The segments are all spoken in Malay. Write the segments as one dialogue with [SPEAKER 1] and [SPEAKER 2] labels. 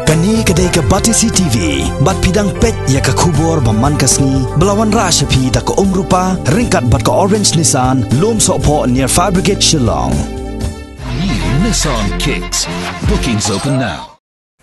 [SPEAKER 1] Kani kedai ke Batisi TV, bat pidang pet ya ke kubur baman kasni, belawan rasyapi tak ke rupa, ringkat bat ke Orange Nissan, lom sokpo near Fire Brigade Shillong.
[SPEAKER 2] New Nissan Kicks. Bookings open now.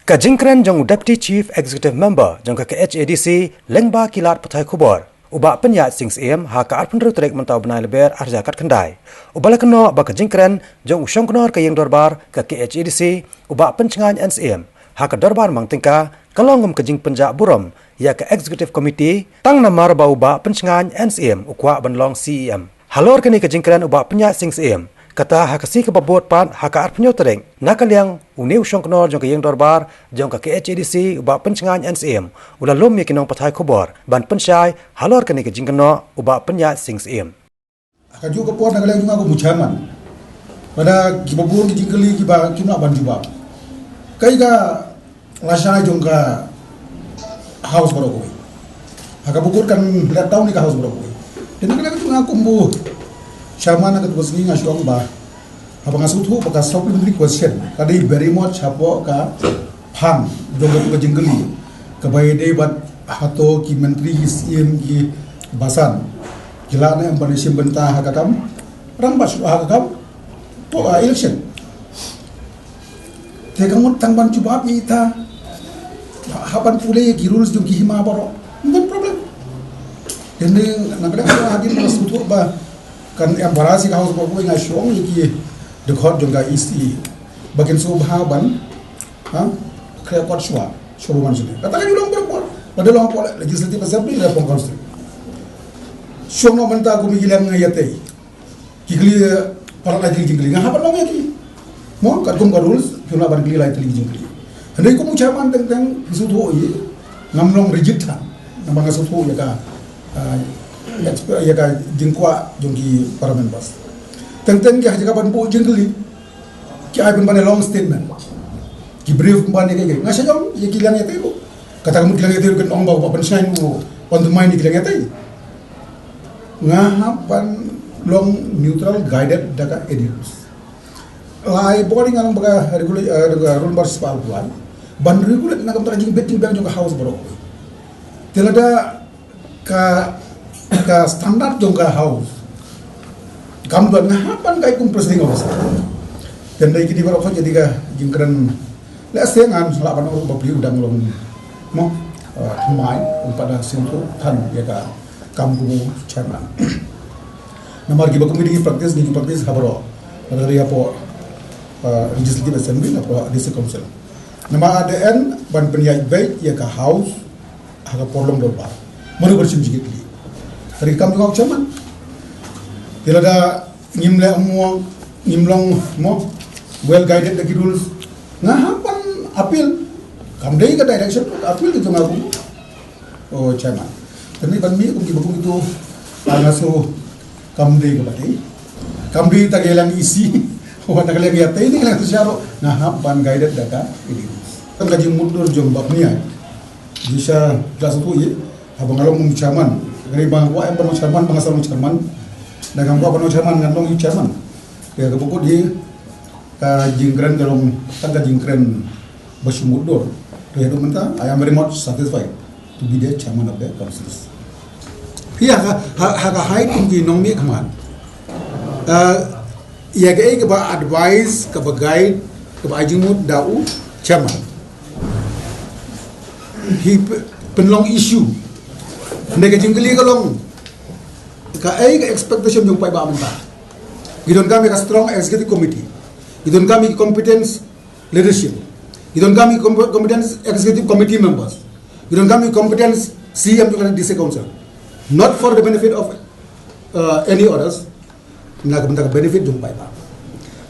[SPEAKER 3] Kajingkran jong Deputy Chief Executive Member jong ke HADC lengba kilat patai kubur. Uba penyat sings em ha ka arpun rutrek mentau benai leber arjakat kendai. Ubala keno ba kajingkran jong usong kenor ke yang dorbar ke HADC uba pencengan NCM. Ha ka dorbar mang tingka kalongum kajing penjak buram ya ke Executive Committee tang namar ba uba pencengan NCM ukwa benlong CEM. Halor kini kajingkran uba penyat sings em. Kata hakasi ke babot pan haka arpunyo tereng nakaliang uni usong kenor jong ke yang dorbar jong ke HADC uba pencengan NCM ula lom ye kinong patai kubor ban pensyai halor kini ke jingkeno uba penya sings em
[SPEAKER 4] kaju ke pon nakaliang junga ko muchaman pada kibabur ki jingkeli ki ba kimna ban juba kai ga lasana jong ka house baro ko haka bukur kan let taw ni ka house baro ko dan nakaliang junga ko mbu Chairman akan bersini ngasuang bah, apa ngasuh tu pakai supplementary question. Kadai very much apa ka pang jodoh ke jenggeli, kebayai deh bat hato ki menteri SIM ki basan, kila ni yang sim bentah hakam, orang bas hakam, po election. Tegamun tangban cuba ita, hapan pulai ki rules jom ki hima baro, no problem. Jadi nak ada hadir ngasuh tu bah. Kan embarasi ka house babu nga syong ki dekhot jonga isi bagian subhaban ha kaya kot shwa shobu man sune kata ka julong berpor pada long pole legislative assembly la pon council syong no menta ko mi gilang ngayate ki gli para lagi jingli nga hapan long yaki mo kat kum rules jona ban gli la tli jingli handai ko mu chairman teng teng sudu yi ngamlong rigid ta nambang sudu ya ka ya ka jingkwa jongki para members teng-teng ki haja ban po jingli ki ay ban long statement ki brief ban ni kay ngasa jom ye kilang yate ko kata mo kilang yate ko ong ba ban sign mo on the mind kilang yate ngahapan long neutral guided daga editors lai boarding ang baga regular rule bar spal buan ban regular na kam jing betting bang jong house bro tilada ka standar jongka house gambar ngahapan kai kum presiding officer dan dai kini baru jadi ka jingkran la sengan selapan orang babli udang long mo mai pada sinto tan ya ka kambu chairman namar ki bakomiti practice ni practice habaro dari apo legislative assembly apo district council nama ADN ban penyai baik ya ka house aga porlong dorba manu bersim jigit dari kami kau cuman, bila ada ngimlong mo well guided lagi rules, ngahapan appeal, kami deh ke direction appeal itu ngaku, oh cuman, tapi kami kung itu ngaso kami deh ke bati, kami tak gelang isi, orang tak gelang yate ini gelang sesyaro, ngahapan guided daka ini, kan kaji mundur jom babnya, bisa kelas itu ye, abang along cuman. Dari bang wa ember chairman bangasal chairman dagang wa bano chairman ngandong chairman ya kebuku di ka jingkren kalong tangga jingkren basumudur ya do menta I am very much satisfied to be the chairman of the councils ya ha high tinggi nomi kaman ya ke ba advice ka ba guide ka ba jingmut dau chairman he penlong issue ndeke jingli kalong ka ay expectation yung pai ba menta gidon kami ka strong executive committee gidon kami competence leadership gidon kami competence executive committee members gidon kami competence CM to district council not for the benefit of any others na ka benefit yung pai ba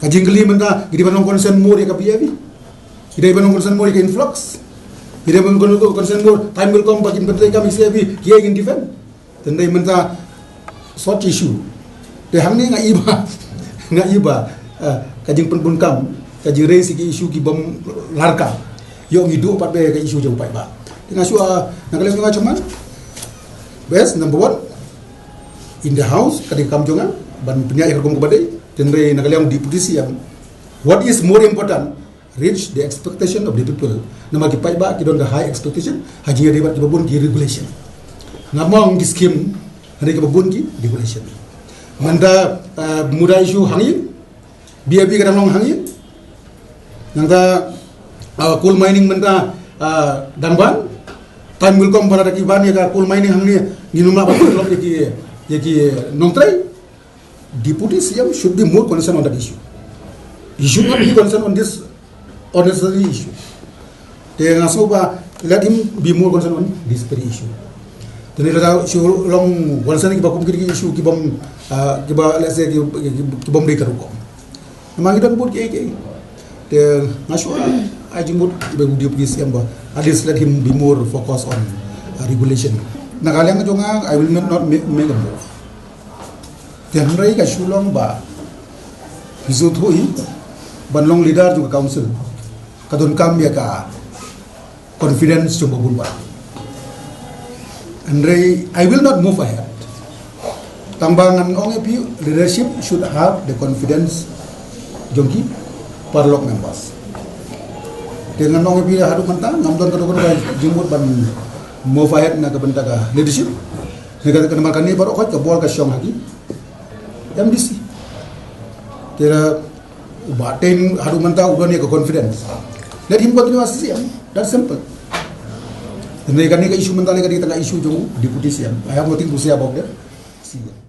[SPEAKER 4] ka jingli menta gidi banong concern mo ka PAV gidi banong concern mo ka influx. Tidak menggunakan concern more time will come back in betray kami CIB kia ingin defend dan dia minta short issue dia hang ni nggak iba kajing penpun kam kajing raise ki issue ki bom larka yo ngidu pat be ka issue jauh pai ba dengan su nakales nga cuman best number 1 in the house kadi kam jongan ban penyair kom kebadai dan re nakaliam di posisi yang what is more important reach the expectation of the people. Nama ki pai ba ki don ga high expectation haji ya debat ki babun ki regulation. Ngamong ki scheme hari ki babun ki regulation. Manda muda isu hangi biya bi kadang long hangi. Nangta coal mining manda danban time will come para ki ban ya coal mining hangi ni numla ba lok ki nontrai. Deputy CM should be more concerned on that issue. He should not be concerned on this unnecessary issue. Let him be more concerned on this very issue. Then long concern kiba kumkiri issue kiba let's say kiba mereka rukom. Memang kita buat ke. Then nasional ajimut kiba deputy CM at least let him be more focused on regulation. Nakaliang jonga I will not make a move. Then mereka sulong ba hisuthui banlong leader juga council kadon kami ka confidence coba bulba. Andre I will not move ahead. Tambangan ong epi leadership should have the confidence jongki parlok members. Dengan ong epi hadu mentang ngamdon kadon jumut ban move ahead na kabenta ka leadership. Negara kenamalkan ni baru kau kebol ka syong lagi. MDC kira batin hadu mantau udah ni ke confidence let him continue as CM. That's simple. Dan ni kan ni ke isu mental ni kan kita isu jong deputy CM. I have nothing to say about that. See you.